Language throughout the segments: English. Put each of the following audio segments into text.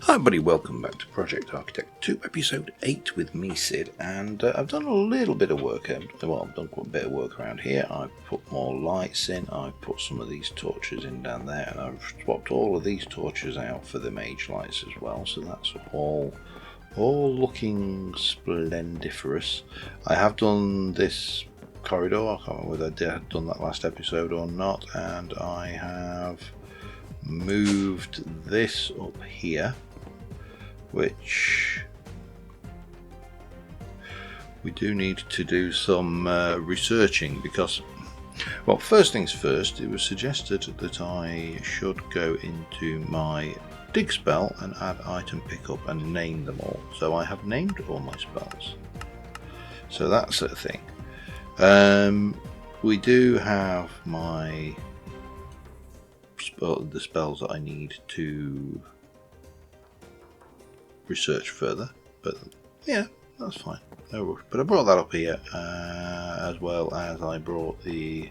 Hi everybody, welcome back to Project Architect 2, episode 8 with me, Sid, and I've done a little bit of work, I've done quite a bit of work around here. I've put more lights in, I've put some of these torches in down there, and I've swapped all of these torches out for the Mage lights as well, so that's all looking splendiferous. I have done this corridor, I can't remember whether I had done that last episode or not, and I have moved this up here, which we do need to do some researching because, well, first things first, it was suggested that I should go into my dig spell and add item pickup and name them all. So I have named all my spells, so that's a thing. We do have my the spells that I need to research further, but yeah, that's fine, no rush. But I brought that up here, as well as I brought the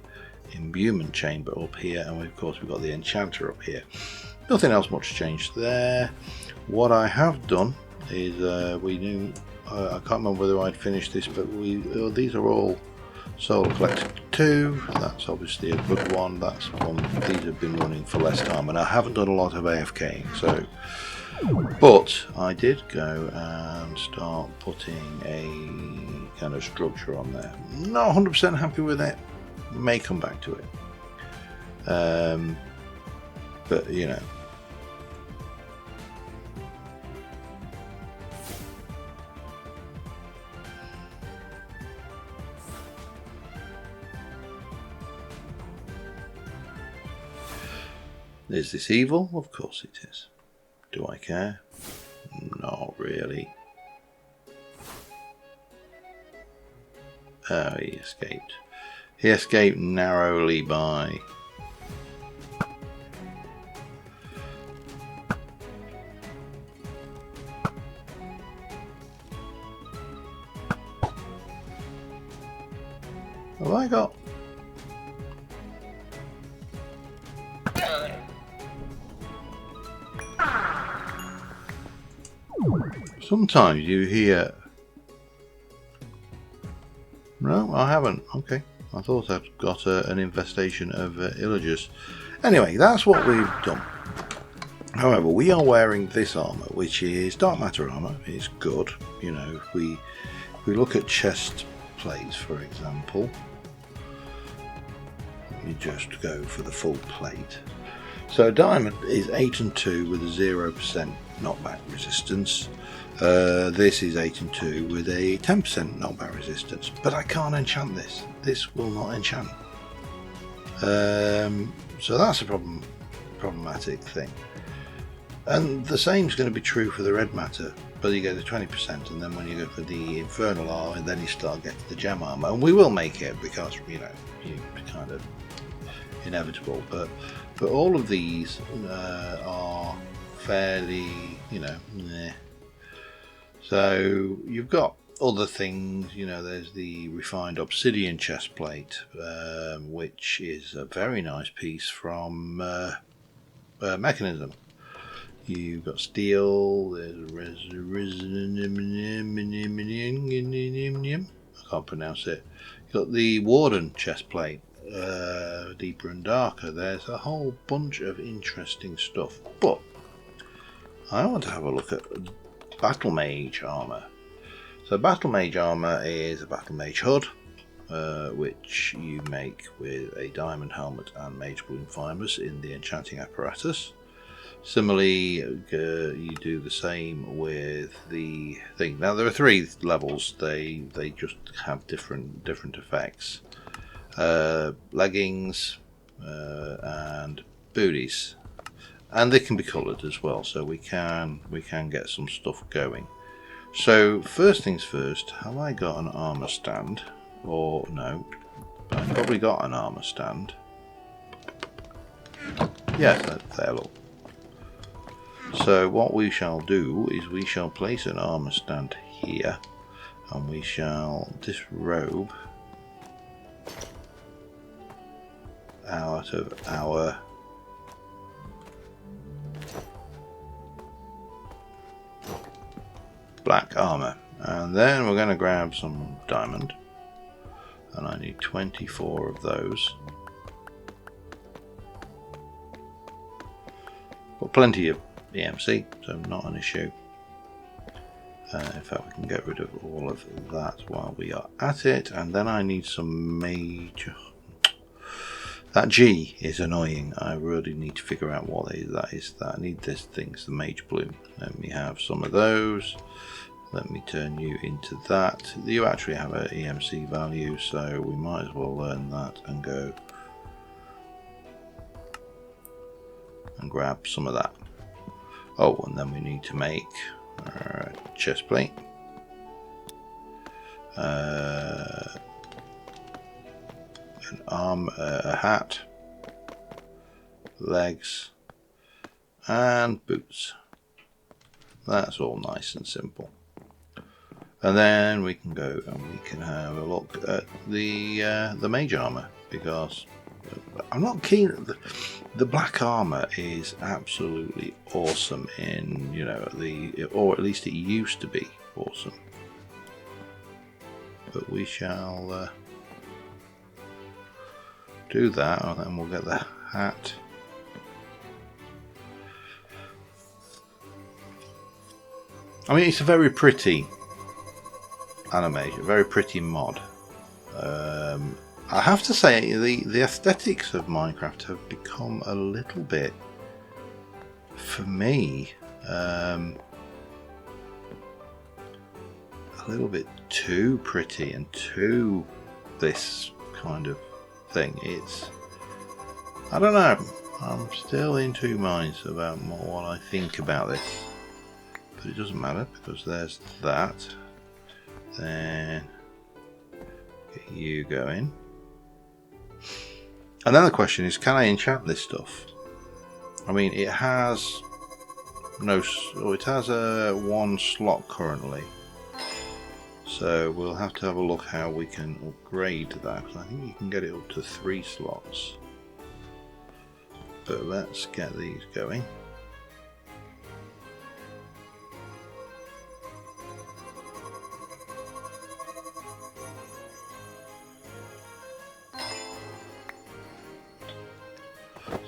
imbuement chamber up here, and of course we've got the enchanter up here. Nothing else much changed there. What I have done is we knew I can't remember whether I'd finished this, but these are all Solar Collector 2, that's obviously a good one. That's one, these have been running for less time, and I haven't done a lot of AFKing, so. But I did go and start putting a kind of structure on there. Not 100% happy with it, may come back to it. But you know. Is this evil? Of course it is. Do I care? Not really. Oh, he escaped. He escaped narrowly by. Have I got? Sometimes you hear. No, I haven't. Okay, I thought I'd got an infestation of illagers. Anyway, that's what we've done. However, we are wearing this armour, which is dark matter armour. It's good. You know, if we look at chest plates, for example. Let me just go for the full plate. So diamond is 8 and 2 with a 0% knockback resistance. This is 8 and 2 with a 10% knockback resistance, but I can't enchant this. This will not enchant. So that's a problematic thing. And the same is going to be true for the red matter, but you get the 20%, and then when you go for the infernal armor, then you start getting the gem armor, and we will make it because you know it's kind of inevitable. But all of these are fairly, you know, meh. So you've got other things, you know, there's the refined obsidian chest plate, which is a very nice piece from Mechanism. You've got steel, there's I can't pronounce it. You've got the Warden chest plate, deeper and darker. There's a whole bunch of interesting stuff, but I want to have a look at Battle Mage armor. So Battle Mage armor is a Battle Mage hood, which you make with a diamond helmet and mage bloom fibers in the enchanting apparatus. Similarly, you do the same with the thing. Now there are 3 levels. They just have different effects. Leggings and booties. And they can be coloured as well, so we can get some stuff going. So first things first, have I got an armour stand? Or no, I've probably got an armour stand. Yes, there, look. So what we shall do is we shall place an armour stand here, and we shall disrobe out of our black armor. And then we're going to grab some diamond. And I need 24 of those. Got plenty of EMC, so not an issue. In fact, we can get rid of all of that while we are at it. And then I need some Mage. That G is annoying. I really need to figure out what that is. I need this thing, it's the Mage Bloom. Let me have some of those. Let me turn you into that. You actually have an EMC value, so we might as well learn that and go and grab some of that. Oh, and then we need to make a chest plate. An arm, a hat, legs, and boots. That's all nice and simple. And then we can go and we can have a look at the mage armor, because I'm not keen. The black armor is absolutely awesome in, you know, or at least it used to be awesome. But we shall do that, and then we'll get the hat. I mean, it's a very pretty animation, a very pretty mod. I have to say, the aesthetics of Minecraft have become a little bit, for me, a little bit too pretty and too this kind of thing. It's, I don't know, I'm still in two minds about what I think about this, but it doesn't matter because there's that. Then get you going, and then the question is, can I enchant this stuff? I mean, it has it has a one slot currently, so we'll have to have a look how we can upgrade that, because I think you can get it up to 3 slots. But let's get these going.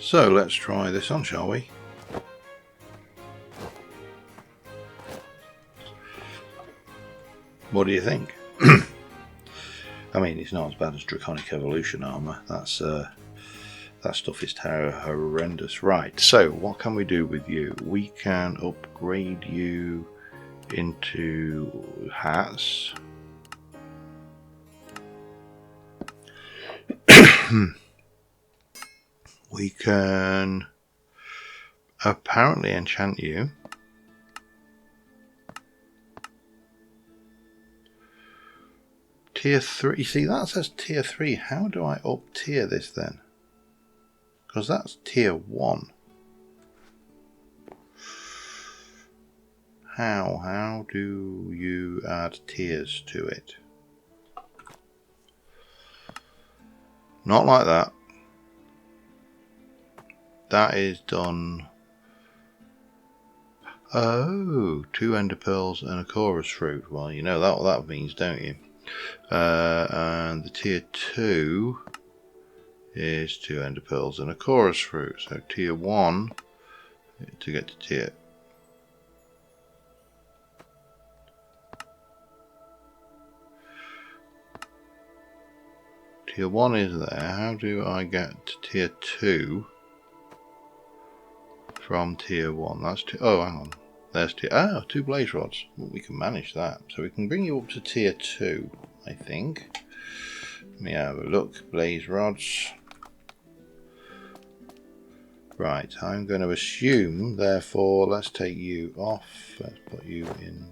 So let's try this on, shall we? What do you think? I mean, it's not as bad as Draconic Evolution armor. That's that stuff is horrendous. Right. So what can we do with you? We can upgrade you into hats. We can apparently enchant you. Tier 3. You see, that says tier 3. How do I up tier this then? Because that's tier 1. How do you add tiers to it? Not like that. That is done. Oh, 2 ender pearls and a chorus fruit. Well, you know what that means, don't you? And the tier 2 is 2 ender pearls and a chorus fruit. So tier 1 to get to tier 1 is there. How do I get to tier 2 from tier 1? That's oh, hang on. There's 2 blaze rods. Well, we can manage that. So we can bring you up to tier 2, I think. Let me have a look. Blaze rods. Right, I'm going to assume, therefore, let's take you off. Let's put you in.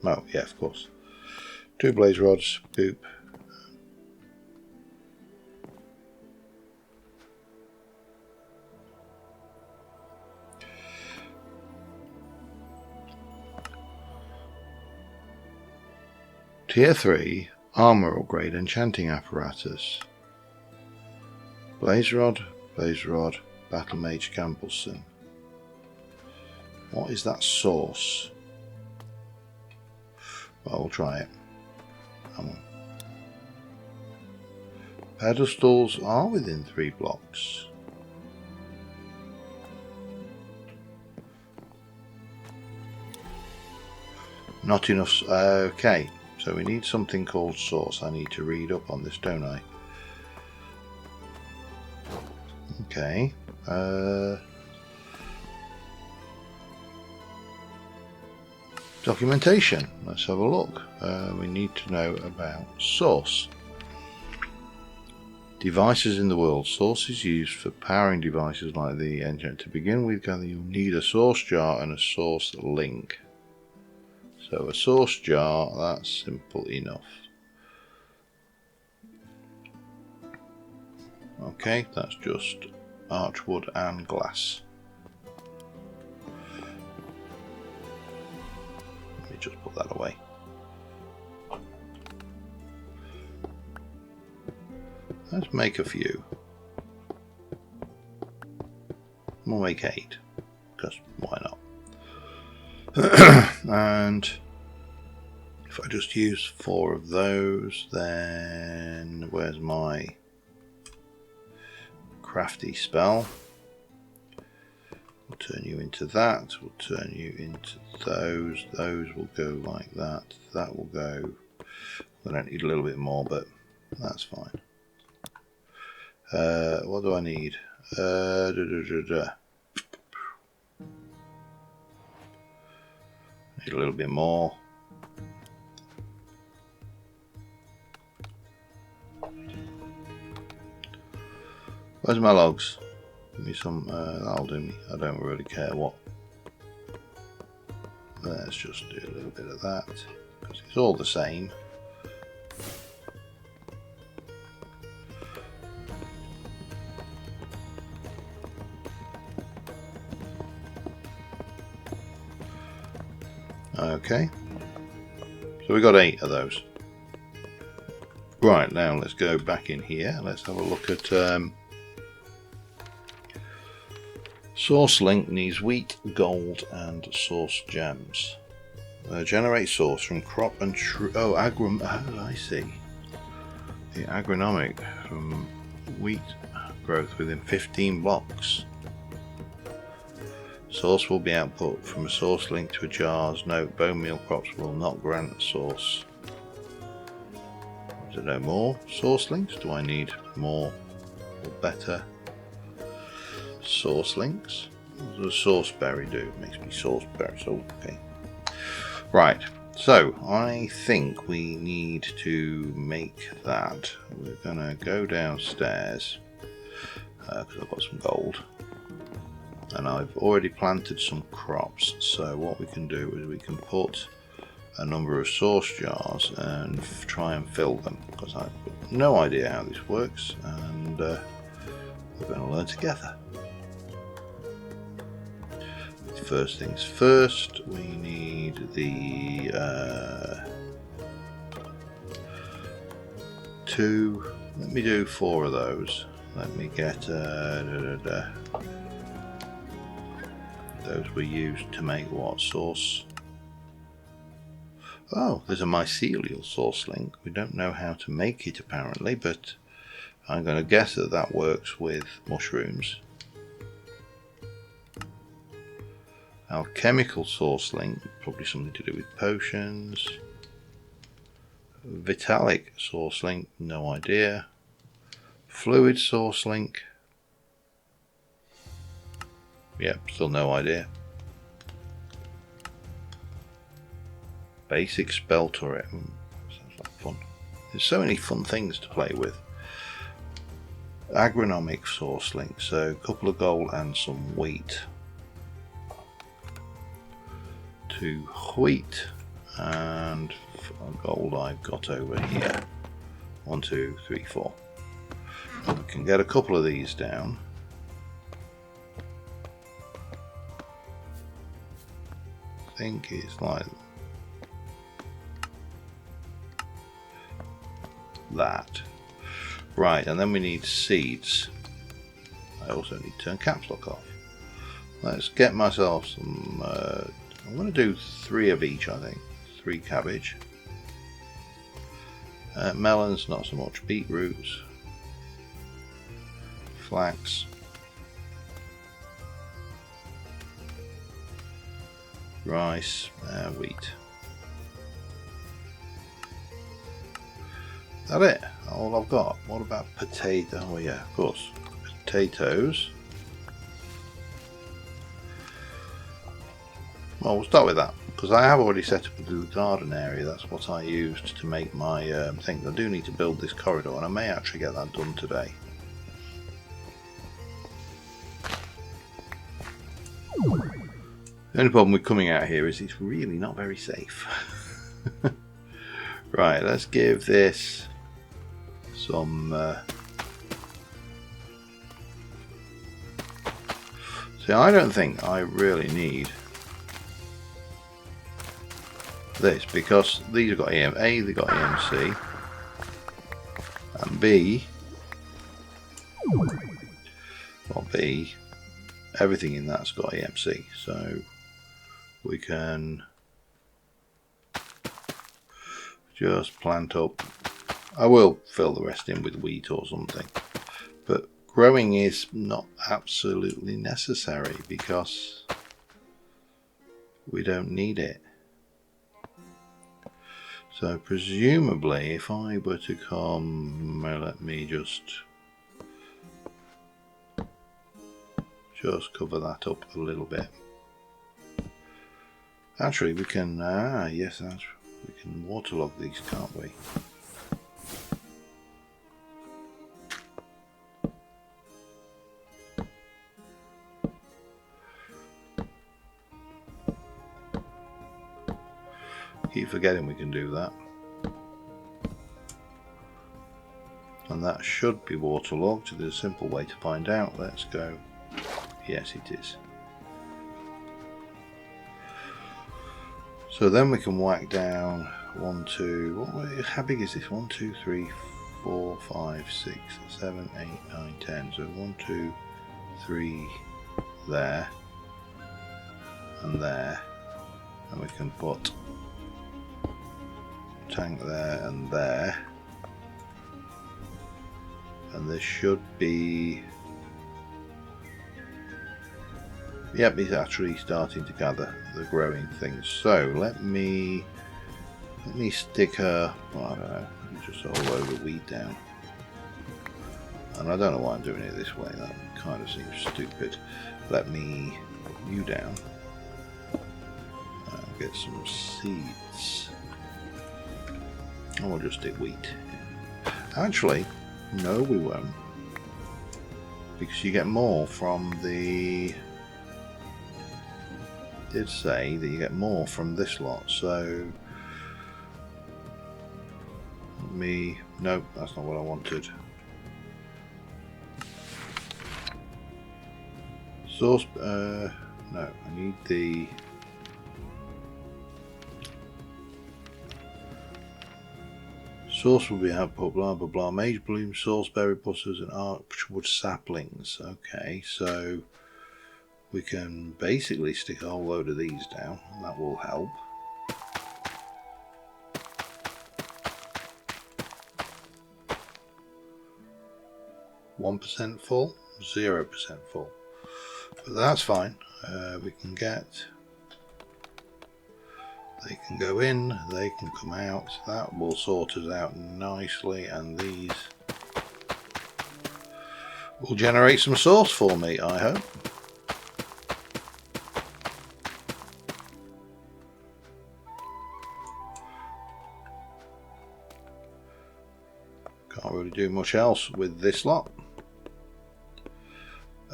Oh, yeah, of course. 2 blaze rods. Boop. Tier 3, Armour upgrade enchanting apparatus. Blaze Rod, Battle Mage Campbellson. What is that source? But I'll try it. Come on. Pedestals are within 3 blocks. Not enough. Okay, so we need something called source. I need to read up on this, don't I? Okay. Documentation. Let's have a look. We need to know about source. Devices in the world. Sources used for powering devices like the engine. To begin with, you'll need a source jar and a source link. So a source jar, that's simple enough. Okay, that's just archwood and glass. Let me just put that away. Let's make a few. We'll make 8, because why not? And if I just use 4 of those, then where's my crafty spell? We'll turn you into that, we'll turn you into those will go like that, that will go, I don't need a little bit more, but that's fine. What do I need? Need a little bit more. Where's my logs? Give me some, that'll do me. I don't really care what. Let's just do a little bit of that, because it's all the same. Okay, so we got 8 of those. Right, now let's go back in here. Let's have a look at source link. Needs wheat, gold, and source gems. Generate source from crop and I see. The agronomic from wheat growth within 15 blocks. Source will be output from a source link to a jars. Note: bone meal crops will not grant source. Is there no more source links? Do I need more or better source links? What does a source berry do? It makes me source berry. So okay. Right. So I think we need to make that. We're gonna go downstairs because I've got some gold. And I've already planted some crops, so what we can do is we can put a number of source jars and try and fill them, because I've got no idea how this works, and we're going to learn together. First things first, we need the 2, let me do 4 of those. Let me get those were used to make what sauce? Oh, there's a mycelial source link. We don't know how to make it apparently, but I'm going to guess that that works with mushrooms. Alchemical source link, probably something to do with potions. Vitalic source link, no idea. Fluid source link. Yep, still no idea. Basic spell turret. Sounds like fun. There's so many fun things to play with. Agronomic source link, so a couple of gold and some wheat. 2 wheat and gold I've got over here. 1, 2, 3, 4. We can get a couple of these down. I think it's like that. Right, and then we need seeds. I also need to turn caps lock off. Let's get myself some, I'm going to do 3 of each, I think. 3 cabbage. Melons, not so much. Beetroots, flax, rice, wheat. That it? All I've got. What about potato? Oh yeah, of course. Potatoes. Well, we'll start with that, because I have already set up a little garden area. That's what I used to make my thing. I do need to build this corridor, and I may actually get that done today. The only problem with coming out here is it's really not very safe. Right, let's give this some... See, I don't think I really need this, because these have got A, they've got EMC, and B, well, B, everything in that's got EMC, so we can just plant up. I will fill the rest in with wheat or something, but growing is not absolutely necessary because we don't need it. So presumably if I were to come, let me just cover that up a little bit. Actually we can, yes, we can waterlog these, can't we? Keep forgetting we can do that. And that should be waterlogged. There's a simple way to find out. Let's go. Yes, it is. So then we can whack down 1, 2, how big is this? 1, 2, 3, 4, 5, 6, 7, 8, 9, 10. So 1, 2, 3 there and there. And we can put tank there and there, and this should be, yep, it's actually starting to gather the growing things. So let me stick her, well, I don't know, just all over wheat down, and I don't know why I'm doing it this way, that kind of seems stupid. Let me put you down and get some seeds. And we'll just stick wheat. Actually, no we won't. Because you get more from the... It did say that you get more from this lot, so... Nope, that's not what I wanted. Source... no, I need the... Source will be output, blah blah blah. Mage bloom, source berry butters, and archwood saplings. Okay, so we can basically stick a whole load of these down, and that will help. %1 full, 0% full, but that's fine. We can get. They can go in, they can come out, that will sort us out nicely, and these will generate some sauce for me, I hope. Can't really do much else with this lot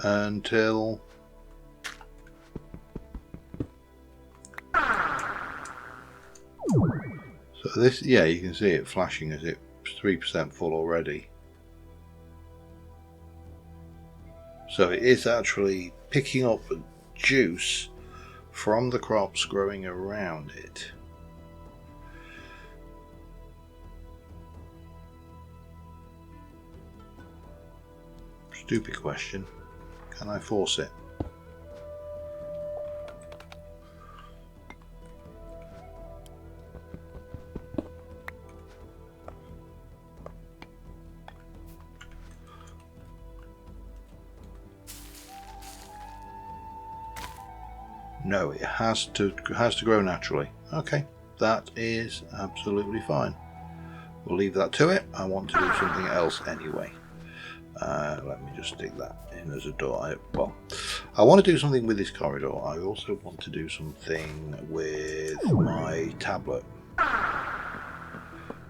until... So this, yeah, you can see it flashing as it's 3% full already. So it is actually picking up the juice from the crops growing around it. Stupid question. Can I force it? No, it has to grow naturally. Okay, that is absolutely fine. We'll leave that to it. I want to do something else anyway. Let me just stick that in as a door. I want to do something with this corridor. I also want to do something with my tablet.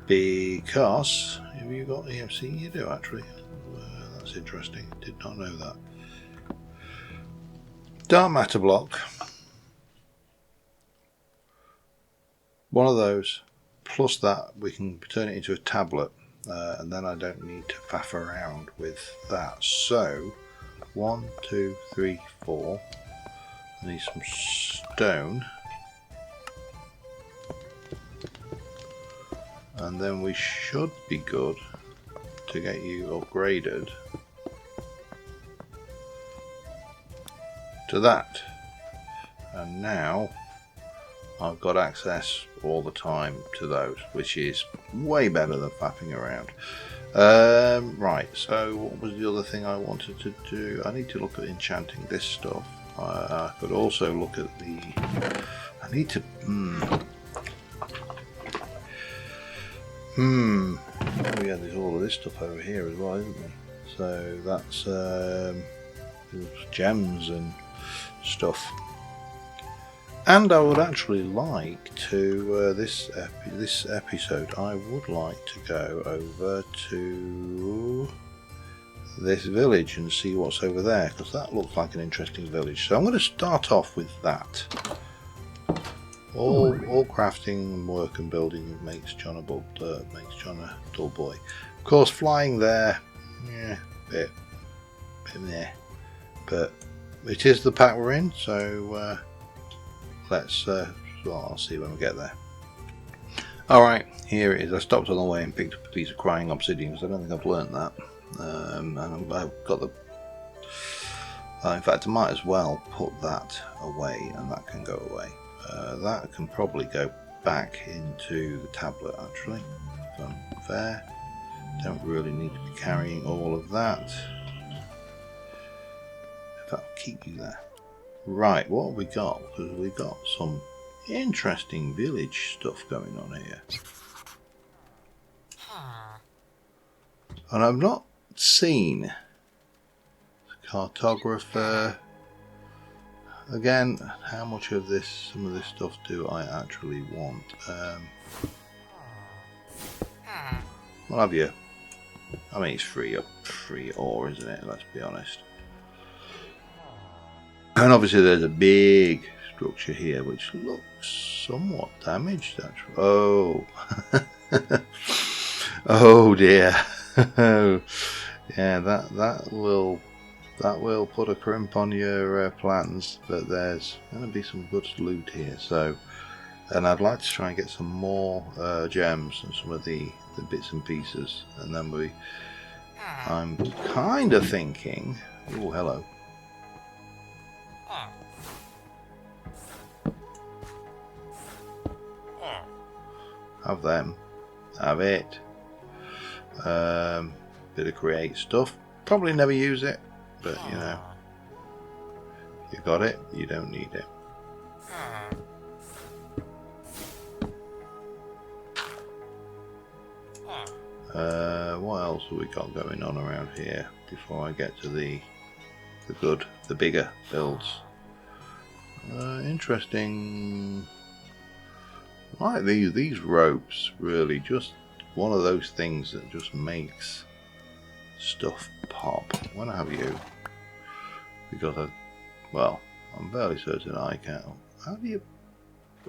Because, have you got EMC? You do actually. That's interesting. Did not know that. Dark matter block. One of those. Plus that, we can turn it into a tablet. And then I don't need to faff around with that. So, 1, 2, 3, 4. I need some stone. And then we should be good to get you upgraded to that. And now I've got access all the time to those, which is way better than faffing around. Right, so what was the other thing I wanted to do? I need to look at enchanting this stuff. I could also look at the... I need to... Yeah, there's all of this stuff over here as well, isn't there? So that's gems and stuff. And I would actually like to this episode. I would like to go over to this village and see what's over there, because that looks like an interesting village. So I'm going to start off with that. All crafting, work and building makes John a dull boy. Of course, flying there, yeah, bit meh. But it is the pack we're in, so let's. Well, I'll see when we get there. All right, here it is. I stopped on the way and picked up a piece of crying obsidian because I don't think I've learnt that. And I've got the. In fact, I might as well put that away, and that can go away. That can probably go back into the tablet actually. So fair. Don't really need to be carrying all of that. That'll keep you there. Right, what have we got? Because we've got some interesting village stuff going on here. And I've not seen cartographer. Again, how much of some of this stuff do I actually want? What have you? I mean, it's free ore, isn't it? Let's be honest. And obviously there's a big structure here which looks somewhat damaged actually. Oh. Oh dear. Yeah, that will put a crimp on your plans, but there's going to be some good loot here. So, and I'd like to try and get some more gems and some of the bits and pieces, and then I'm kind of thinking. Oh, hello. Have them. Have it. Bit of create stuff. Probably never use it, but you know, you got it. You don't need it. What else have we got going on around here before I get to the bigger builds? Interesting. Like these ropes, really just one of those things that just makes stuff pop. When I have you, because I'm fairly certain I can. How do you?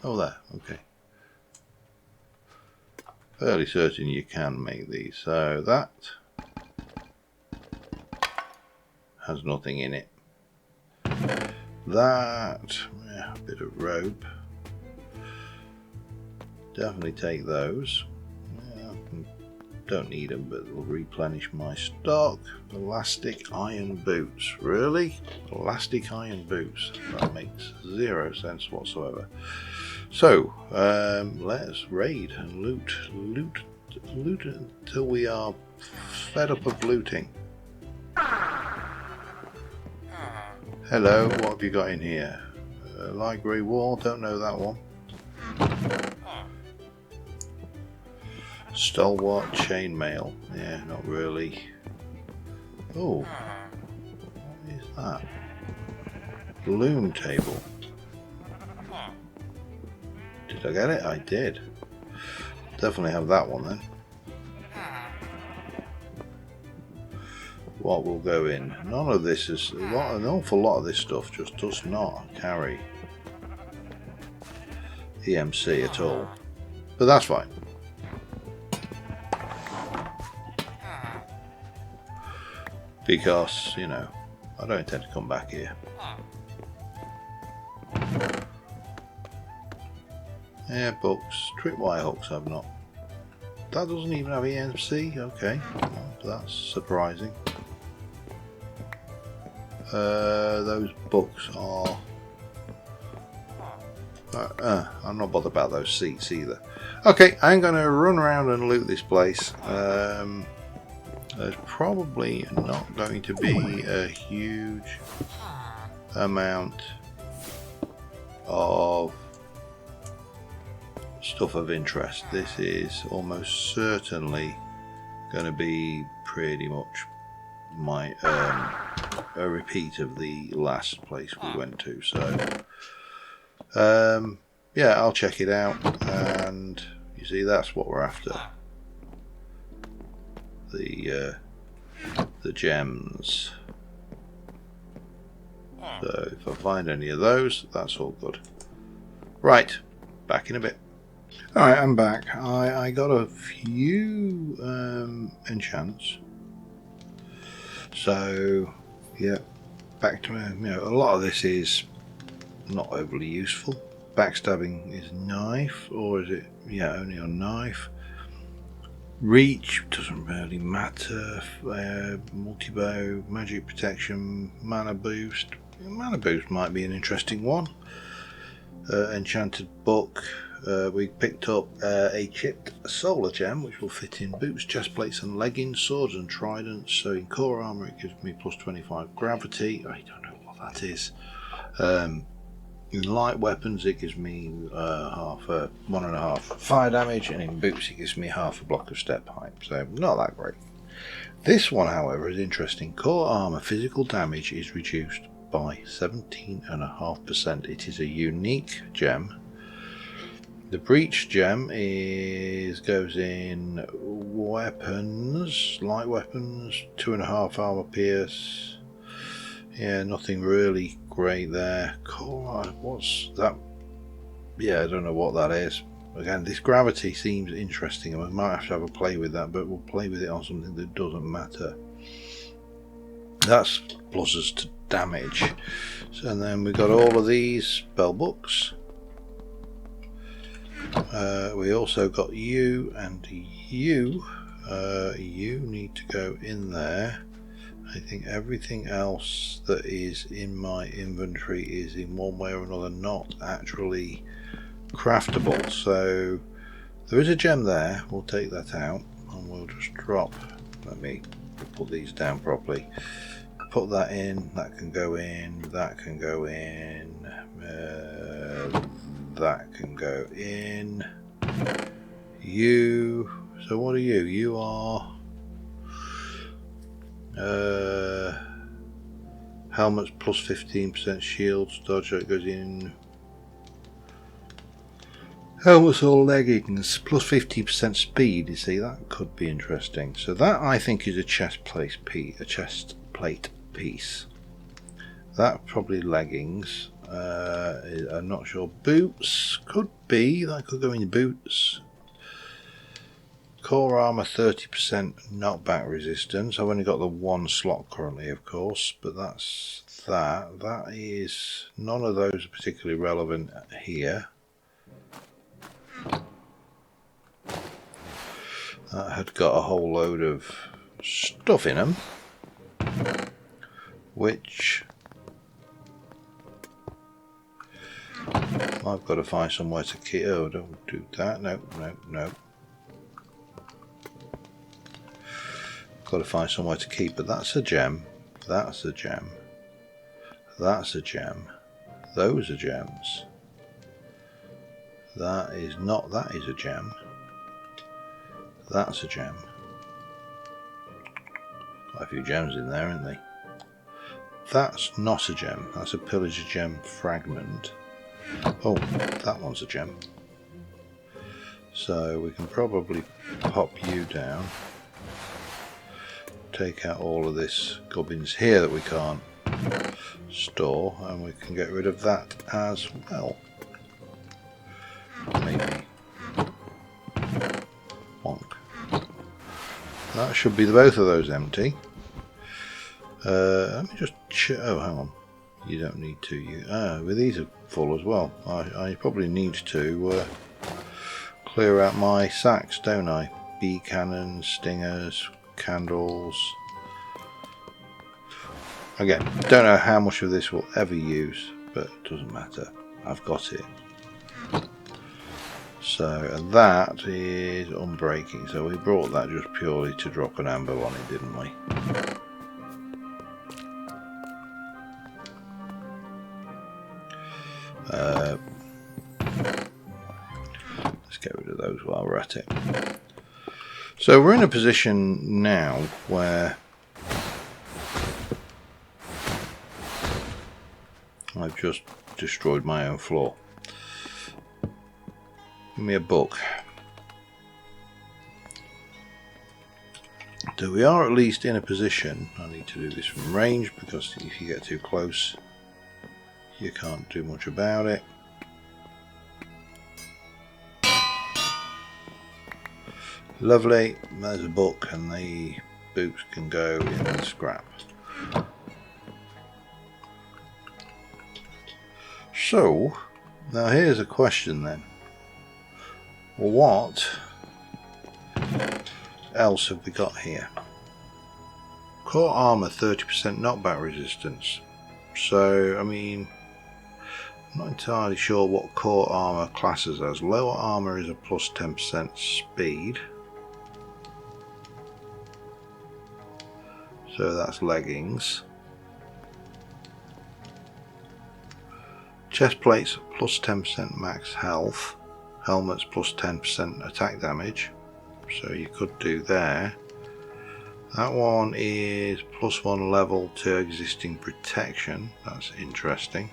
Oh, there. Okay. Fairly certain you can make these. So that has nothing in it. That, yeah, a bit of rope. Definitely take those. Yeah, don't need them, but they'll replenish my stock. Elastic iron boots. Really? Elastic iron boots. That makes zero sense whatsoever. So, let's raid and loot until we are fed up of looting. Hello, what have you got in here? light grey wall, don't know that one. Stalwart chainmail, yeah, not really. Oh, what is that? Loom table. Did I get it? I did. Definitely have that one then. What will go in? None of this is an awful lot of this stuff just does not carry EMC at all, but that's fine. Because, you know, I don't intend to come back here. Yeah, books. Tripwire hooks I've not. That doesn't even have EMC? Okay, well, that's surprising. Those books are... I'm not bothered about those seats either. Okay, I'm going to run around and loot this place. There's probably not going to be a huge amount of stuff of interest. This is almost certainly going to be pretty much my a repeat of the last place we went to. So yeah, I'll check it out, and you see that's what we're after. The gems. So if I find any of those, that's all good. Right, back in a bit. Alright, I'm back. I got a few enchants. So yeah, back to a lot of this is not overly useful. Backstabbing is knife, or is it? Yeah, only on knife. Reach doesn't really matter. Multi-bow, magic protection, mana boost. Mana boost might be an interesting one. Enchanted book. We picked up a chipped solar gem, which will fit in boots, chest plates, and leggings, swords, and tridents. So in core armor, it gives me plus 25 gravity. I don't know what that is. In light weapons, it gives me 1.5 fire damage, and in boots, it gives me half a block of step height. So not that great. This one, however, is interesting. Core armor physical damage is reduced by 17.5%. It is a unique gem. The breach gem goes in weapons, light weapons, 2.5 armor pierce. Yeah, nothing really great there. Core, what's that? Yeah, I don't know what that is. Again, this gravity seems interesting, and we might have to have a play with that, but we'll play with it on something that doesn't matter. That's pluses to damage. So, and then we've got all of these spell books. We also got you and you. You need to go in there. I think everything else that is in my inventory is in one way or another not actually craftable. So there is a gem there. We'll take that out and we'll just drop. Let me put these down properly. Put that in. That can go in. That can go in. That can go in. You. So what are you? You are helmets plus 15% shields, dodge, that goes in. Helmets or leggings plus 50% speed. You see, that could be interesting. So that I think is a chest plate piece. That probably leggings. I'm not sure. Boots could be. That could go in boots. Core armor 30% knockback resistance. I've only got the one slot currently, of course, but that's that. That is, none of those are particularly relevant here. That had got a whole load of stuff in them, which I've got to find somewhere to keep. Oh, don't do that. No. Got to find somewhere to keep, but that's a gem. That's a gem. That's a gem. Those are gems. That is not. That is a gem. That's a gem. Quite a few gems in there, aren't they? That's not a gem. That's a pillager gem fragment. Oh, that one's a gem. So we can probably pop you down. Take out all of this gubbins here that we can't store, and we can get rid of that as well. Maybe. Wonk. That should be both of those empty. Let me just oh, hang on. You don't need to. Well, these are full as well. I probably need to clear out my sacks, don't I? Bee cannons, stingers, candles. Again, don't know how much of this we'll ever use, but it doesn't matter. I've got it. So that is unbreaking. So we brought that just purely to drop an amber on it, didn't we? Let's get rid of those while we're at it. So we're in a position now where I've just destroyed my own floor. Give me a book. So we are at least in a position. I need to do this from range because if you get too close you can't do much about it. Lovely, there's a book, and the boots can go in the scrap. So, now here's a question then. What else have we got here? Core armor, 30% knockback resistance. So, I mean, I'm not entirely sure what core armor classes as. Lower armor is a plus 10% speed. So that's leggings. Chest plates plus 10% max health. Helmets plus 10% attack damage. So you could do there. That one is plus 1 level to existing protection. That's interesting.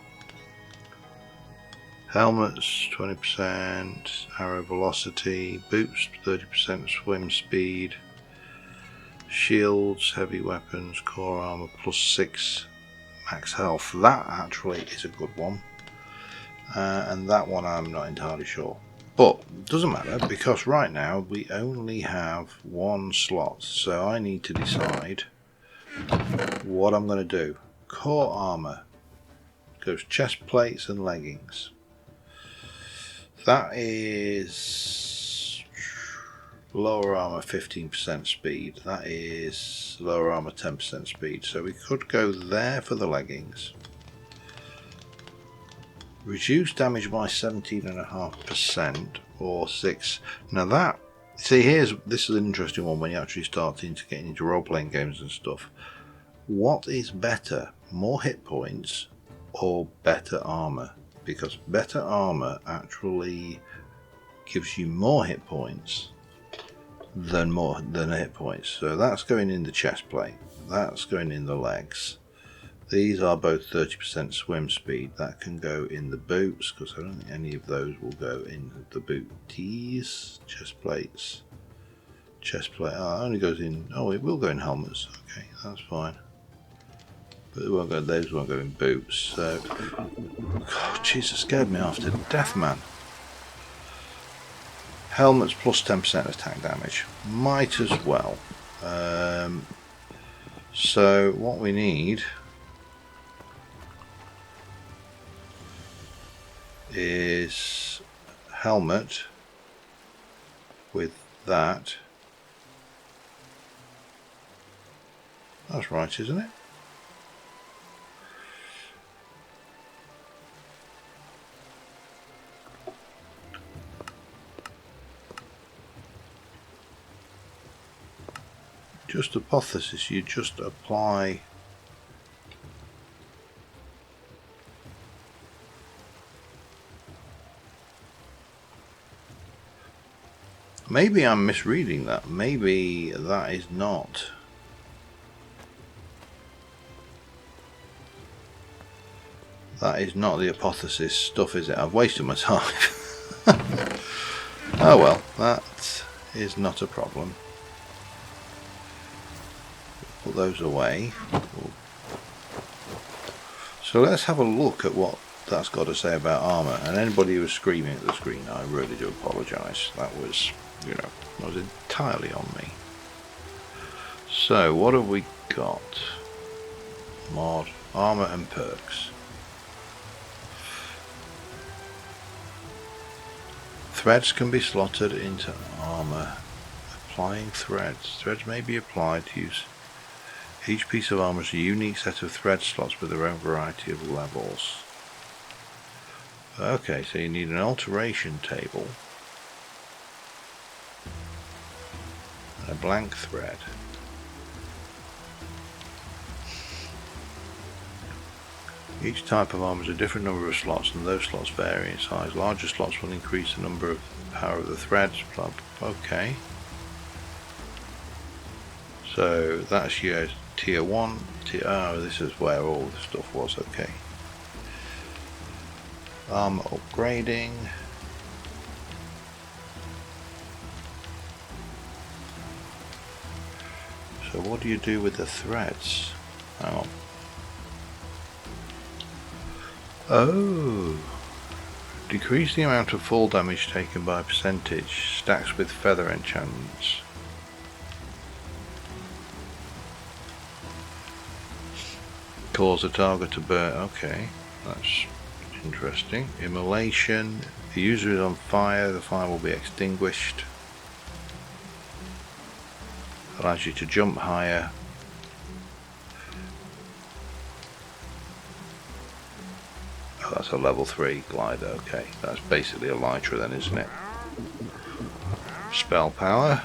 Helmets 20% arrow velocity. Boots 30% swim speed. Shields, heavy weapons, core armor plus 6 max health. That actually is a good one. And that one I'm not entirely sure. But it doesn't matter because right now we only have one slot. So I need to decide what I'm going to do. Core armor goes chest plates and leggings. That is lower armor 15% speed. That is lower armor 10% speed. So we could go there for the leggings. Reduce damage by 17.5% or 6. Now that, see, this is an interesting one when you're actually starting to get into role-playing games and stuff. What is better, more hit points or better armor? Because better armor actually gives you more hit points than hit points. So that's going in the chest plate. That's going in the legs. These are both 30% swim speed. That can go in the boots because I don't think any of those will go in the booties. Chest plates. Chest plate. Oh, it only goes in. Oh, it will go in helmets. Okay, that's fine. But it won't go. Those won't go in boots. So, God, Jesus, scared me half to death, man. Helmets plus 10% attack damage. Might as well. So what we need is helmet with that. That's right, isn't it? Just hypothesis, you just apply Maybe I'm misreading that. Maybe that is not. That is not the apotheosis stuff, is it? I've wasted my time. Oh well, that is not a problem. Put those away. So let's have a look at what that's got to say about armour. And anybody who was screaming at the screen, I really do apologise. That was, that was entirely on me. So what have we got? Mod, armour and perks. Threads can be slotted into armour. Applying threads. Threads may be applied to use. Each piece of armour is a unique set of thread slots with their own variety of levels. Okay, so you need an alteration table and a blank thread. Each type of armour has a different number of slots, and those slots vary in size. Larger slots will increase the number of power of the threads. Okay. So that's your tier 1. Oh, this is where all the stuff was. Okay. Armour upgrading. So what do you do with the threads? Hang on. Oh, decrease the amount of fall damage taken by a percentage. Stacks with feather enchantments. Cause a target to burn. Okay, that's interesting. Immolation. If the user is on fire, the fire will be extinguished. Allows you to jump higher. Oh, that's a level 3 glider. Okay, that's basically a Elytra then, isn't it? Spell power.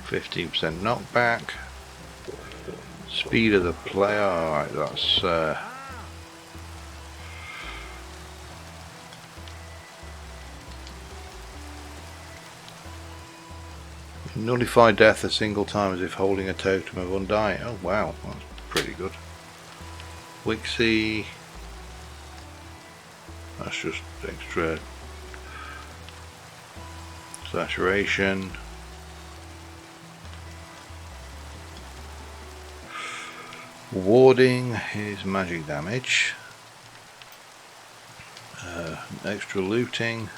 15% knockback. Speed of the player. Alright, that's nullify death a single time as if holding a totem of undying. Oh wow, that's pretty good. Wixie. That's just extra saturation. Warding is magic damage. Extra looting.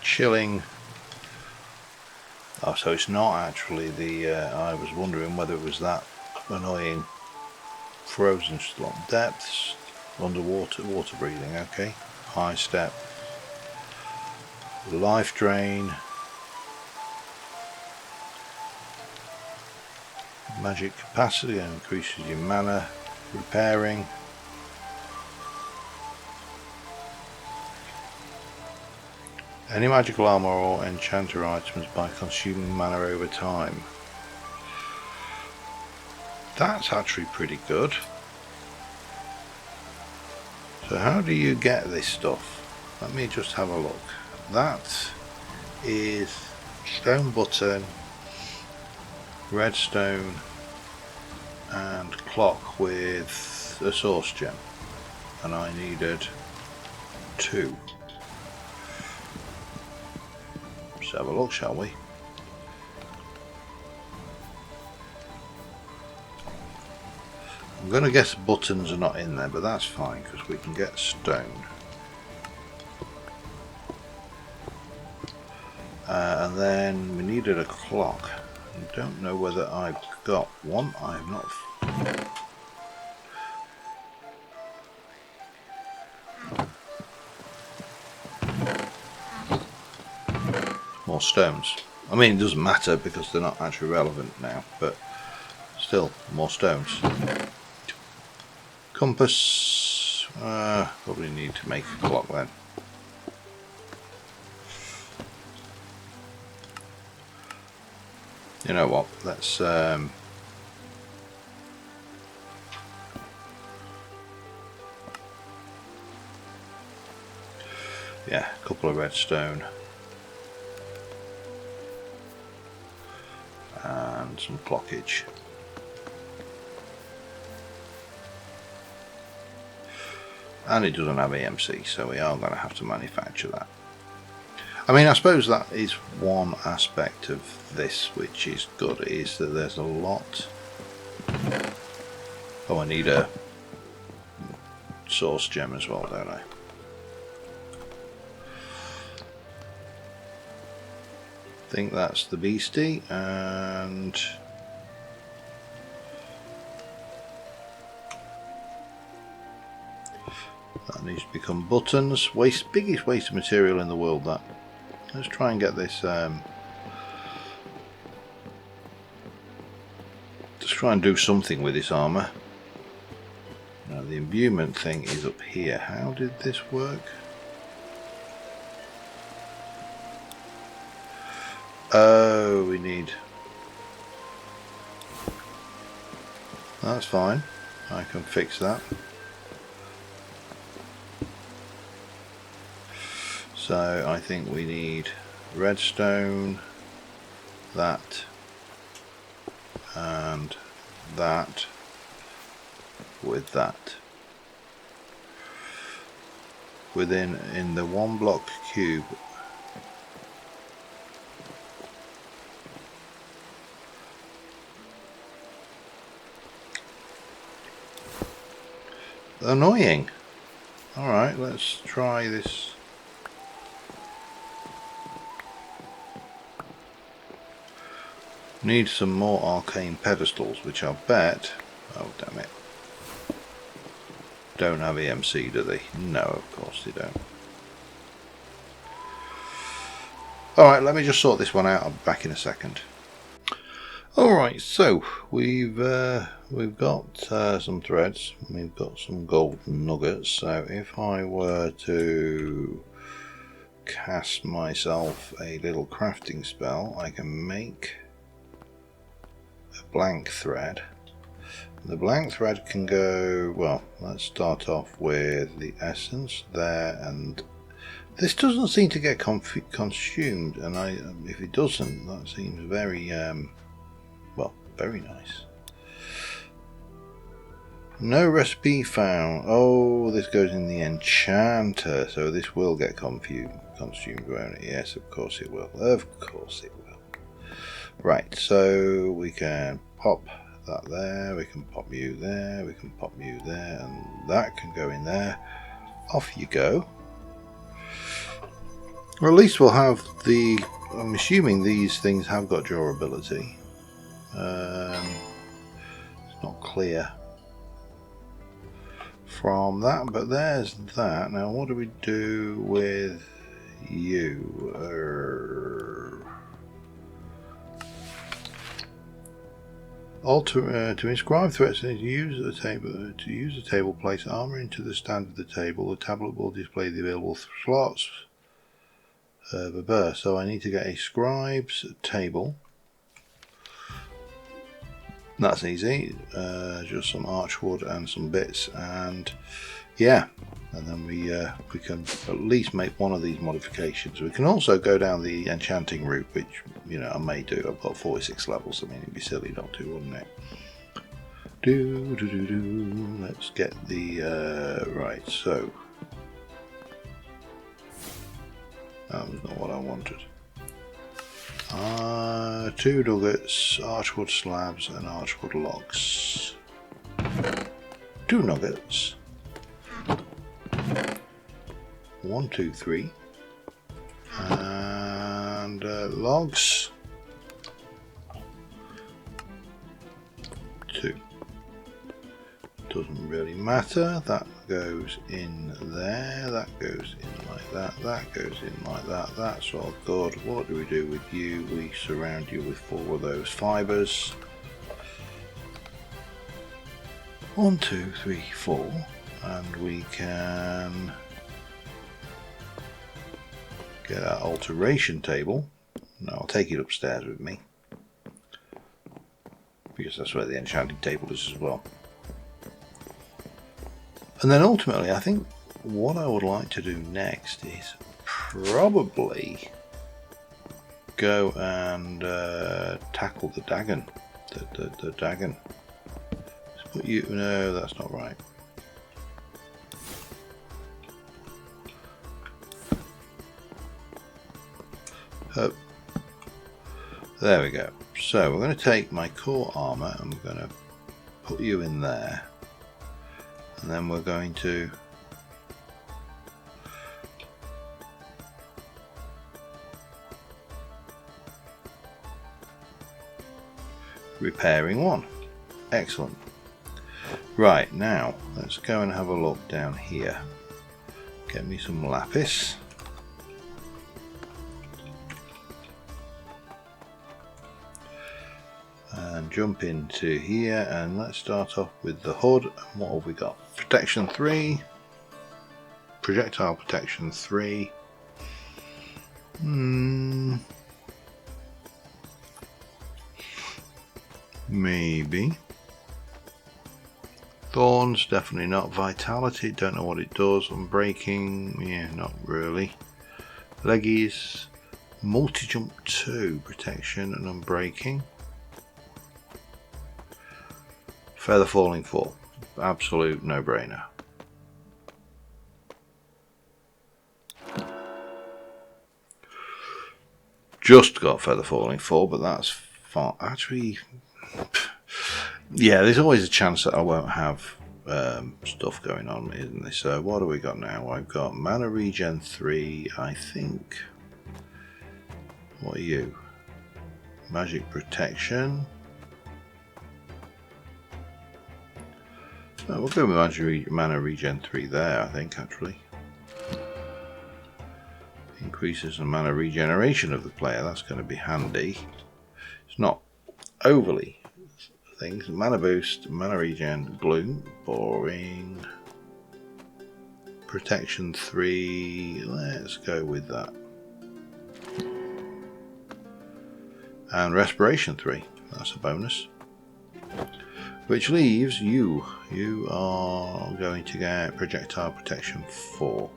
Chilling. Oh, so it's not actually the. I was wondering whether it was that annoying frozen slot. Depths, underwater, water breathing. Okay. High step. Life drain. Magic capacity increases your mana. Repairing. Any magical armor or enchanter items by consuming mana over time. That's actually pretty good. So how do you get this stuff? Let me just have a look. That is stone button, redstone and clock with a source gem, and I needed 2. Let's have a look, shall we? I'm going to guess buttons are not in there, but that's fine because we can get stone. And then we needed a clock. I don't know whether I've got one. I have not. More stones. I mean, it doesn't matter because they're not actually relevant now, but still, more stones. Compass. Probably need to make a clock then. You know what? Let's Yeah, a couple of redstone. And some clockage. And it doesn't have EMC, so we are going to have to manufacture that. I mean, I suppose that is one aspect of this which is good, is that there's a lot. Oh, I need a source gem as well, don't I? I think that's the beastie, and that needs to become buttons. Biggest waste of material in the world, that. Let's try and get this. Let's try and do something with this armour. Now the imbuement thing is up here. How did this work? Oh, we need. That's fine. I can fix that. So I think we need redstone, that, and that with that. In the 1 block cube. Annoying. Alright, let's try this. Need some more arcane pedestals, which I bet, oh damn it, don't have EMC, do they? No, of course they don't. Alright, let me just sort this one out. I'll be back in a second. Alright, so we've got some threads, we've got some golden nuggets, so if I were to cast myself a little crafting spell, I can make a blank thread. The blank thread can go, well, let's start off with the essence there, and this doesn't seem to get consumed, and if it doesn't, that seems very well, very nice. No recipe found. Oh, this goes in the enchanter, so this will get consumed, won't it? Yes, of course it will. Of course it will. Right, so we can pop that there, we can pop you there, we can pop you there, and that can go in there. Off you go. Or at least we'll have the, I'm assuming these things have got durability. It's not clear from that, but there's that. Now what do we do with you? To inscribe threats, to use a table, place armor into the stand of the table. The tablet will display the available slots. So I need to get a scribe's table. That's easy. Just some archwood and some bits, and yeah, and then we can at least make one of these modifications. We can also go down the enchanting route, which, you know, I may do. I've got 46 levels. I mean, it'd be silly not to, wouldn't it? Let's get the right. So that was not what I wanted. 2 nuggets, archwood slabs, and archwood logs. 2 nuggets. 1, 2, 3. And logs. 2. Doesn't really matter. That goes in there. That goes in like that. That goes in like that. That's all good. What do we do with you? We surround you with 4 of those fibres. 1, 2, 3, 4, and we can get our alteration table. Now I'll take it upstairs with me, because that's where the enchanting table is as well. And then ultimately, I think what I would like to do next is probably go and tackle the Dagon. The Dagon. Let's put you. No, that's not right. Oh. There we go. So we're going to take my core armor and we're going to put you in there, and then we're going to repairing one. Excellent. Right, now let's go and have a look down here. Get me some lapis. And jump into here, and let's start off with the hood. And what have we got? Protection 3, projectile protection 3. Maybe. Thorns, definitely not. Vitality, don't know what it does. Unbreaking, yeah, not really. Leggies, multi-jump 2, protection and unbreaking. Feather falling 4, absolute no-brainer. Just got feather falling 4, but that's fine. Actually, yeah, there's always a chance that I won't have stuff going on, isn't there? So what do we got now? I've got mana regen 3, I think. What are you? Magic protection. We'll go with mana regen 3 there, I think, actually. Increases the mana regeneration of the player, that's going to be handy. It's not overly things. Mana boost, mana regen, gloom, boring. Protection 3, let's go with that. And respiration 3, that's a bonus. Which leaves you. You are going to get projectile protection 4.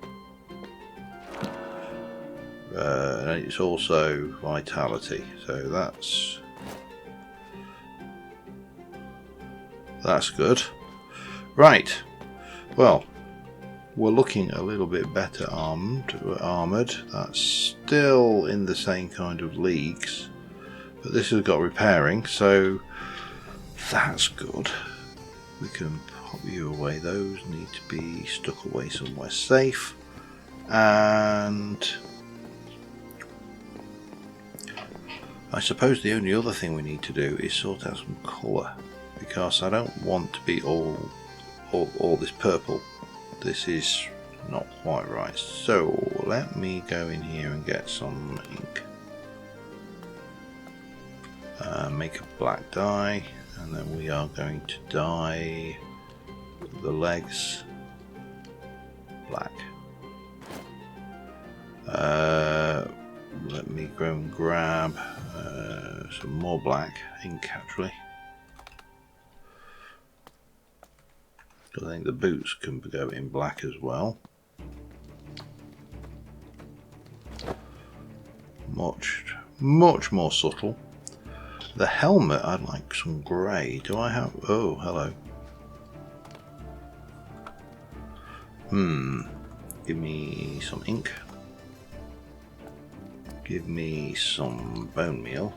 And it's also vitality, so that's good. Right. Well, we're looking a little bit better armored. That's still in the same kind of leagues, but this has got repairing, so that's good. We can pop you away. Those need to be stuck away somewhere safe. And I suppose the only other thing we need to do is sort out some colour, because I don't want to be all this purple. This is not quite right. So let me go in here and get some ink. Make a black dye. And then we are going to dye the legs black. Let me go and grab some more black ink, actually. I think the boots can go in black as well. Much more subtle. The helmet, I'd like some grey. Do I have... Oh, hello. Give me some ink. Give me some bone meal.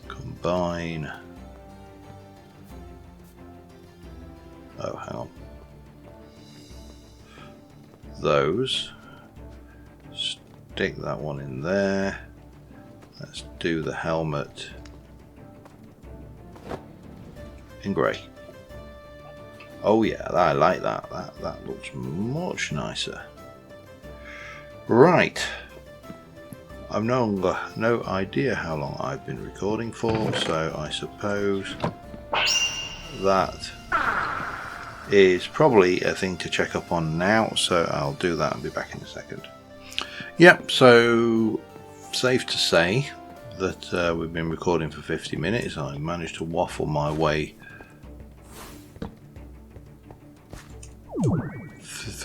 Combine. Oh, hang on. Those. Stick that one in there. Let's do the helmet in grey. Oh yeah, I like that. That looks much nicer. Right. I've no idea how long I've been recording for, so I suppose that is probably a thing to check up on now, so I'll do that and be back in a second. Yep, so safe to say that we've been recording for 50 minutes. I managed to waffle my way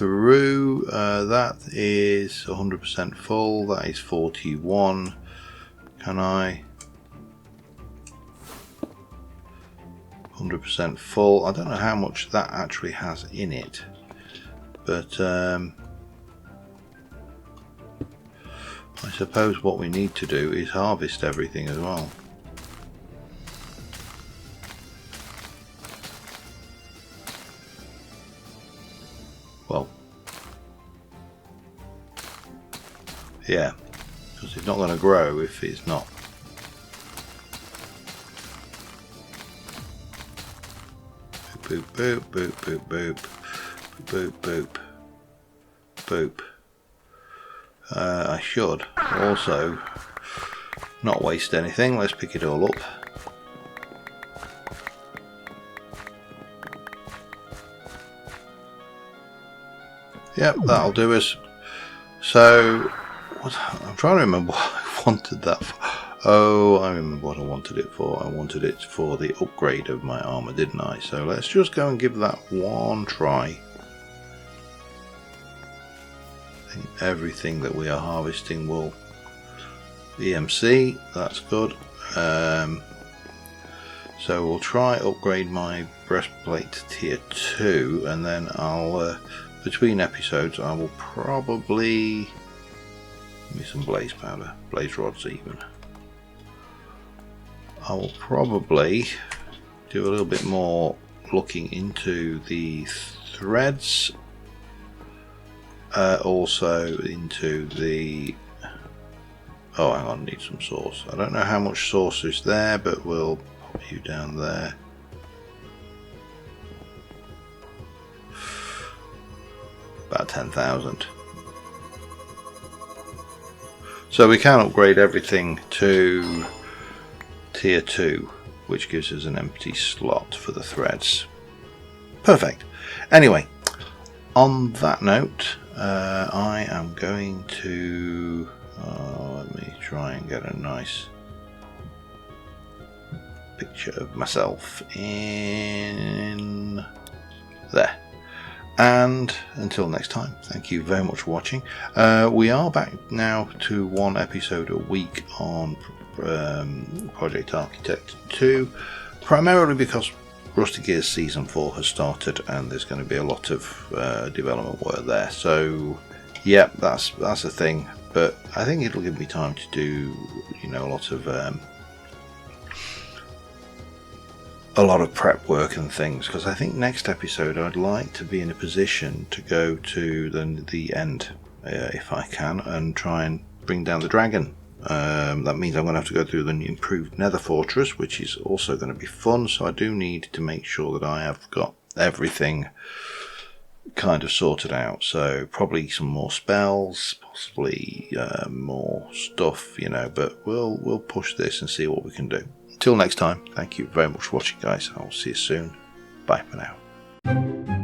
through. That is 100% full. That is 41. Can I? 100% full. I don't know how much that actually has in it, but I suppose what we need to do is harvest everything as well. Well, yeah, because it's not going to grow if it's not. Boop, boop, boop, boop, boop, boop, boop, boop. I should also not waste anything. Let's pick it all up. Yep, that'll do us. So, I'm trying to remember what I wanted that for. Oh, I remember what I wanted it for. I wanted it for the upgrade of my armour, didn't I? So let's just go and give that one try. I think everything that we are harvesting will EMC. That's good. So we'll try upgrade my breastplate to tier 2, and then I'll between episodes I will probably give me some blaze powder, blaze rods even. I will probably do a little bit more looking into the threads, also into the, oh hang on, need some sauce. I don't know how much sauce is there, but we'll pop you down there. About 10,000. So we can upgrade everything to tier 2, which gives us an empty slot for the threads. Perfect. Anyway, on that note, I am going to let me try and get a nice picture of myself in there. And until next time, thank you very much for watching. We are back now to one episode a week on Project Architect 2, primarily because Rusty Gears Season 4 has started and there's going to be a lot of development work there. So yeah, that's a thing, but I think it'll give me time to do, you know, a lot of prep work and things, because I think next episode I'd like to be in a position to go to the end if I can, and try and bring down the dragon. That means I'm going to have to go through the improved Nether Fortress, which is also going to be fun, so I do need to make sure that I have got everything kind of sorted out. So probably some more spells, possibly more stuff, you know, but we'll push this and see what we can do. Until next time, thank you very much for watching, guys. I will see you soon. Bye for now.